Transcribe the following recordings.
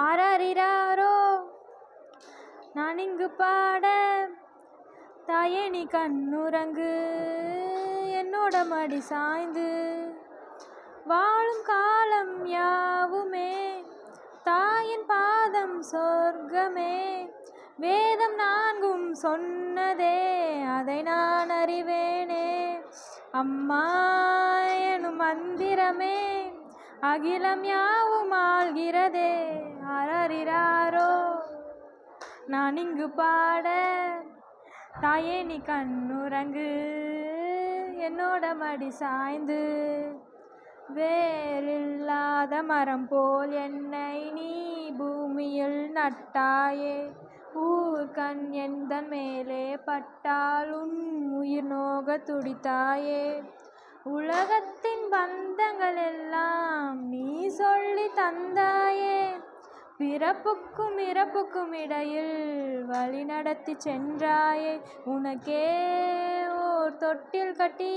ஆராரிராரோ நான் இங்கு பாட, தாயே நீ கண்ணுறங்கு என்னோட மடி சாய்ந்து. வாழும் காலம் யாவுமே தாயின் பாதம் சொர்க்கமே, வேதம் நான்கும் சொன்னதே அதை நான் அறிவேனே. அம்மா எனும் மந்திரமே அகிலம் யாவும் ஆள்கிறதே. ஆராரிராரோ நான் இங்கு பாட, தாயே நீ கண்ணுறங்கு என்னோட மடி சாய்ந்து. வேரில்லாத மரம் போல் என்னை நீ பூமியில் நட்டாயே, ஊர்கண் எந்தன் மேலே பட்டால் உன் உயிர் நோக துடித்தாயே. உலகத்தின் பந்தங்கள் எல்லாம் நீ சொல்லி தந்தாயே, பிறப்புக்கும் இறப்புக்கும் இடையில் வழி நடத்தி சென்றாயே. உனக்கே ஓர் தொட்டில் கட்டி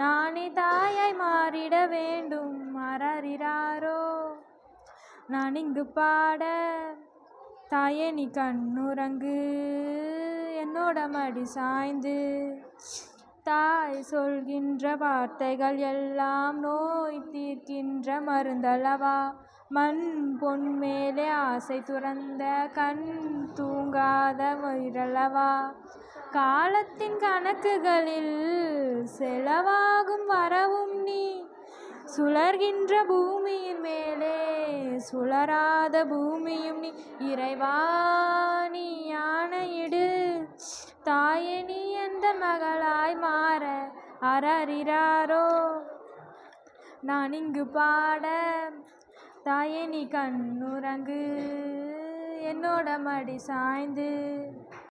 நானே தாயாய் மாறிட வேண்டும். ஆராரிராரோ நான் இங்கு பாட, தாயே நீ கண்ணுறங்கு என்னோட மடி சாய்ந்து. தாய் சொல்கின்ற வார்த்தைகள் எல்லாம் நோய் தீர்க்கின்ற மருந்தளவா, மண் பொன் மேலே ஆசை துறந்த கண் தூங்காத உயிரளவா. காலத்தின் கணக்குகளில் செலவாகும் வரவும் நீ, சுழர்கின்ற பூமியின் மேலே சுழராத பூமியும் நீ. இறைவா நீ ஆணையிடு, தாயே நீ எந்த மகளாய் மாற. ஆராரிராரோ நான் இங்கு பாட, தாயே நீ கண்ணுறங்கு என்னோட மடி சாய்ந்து.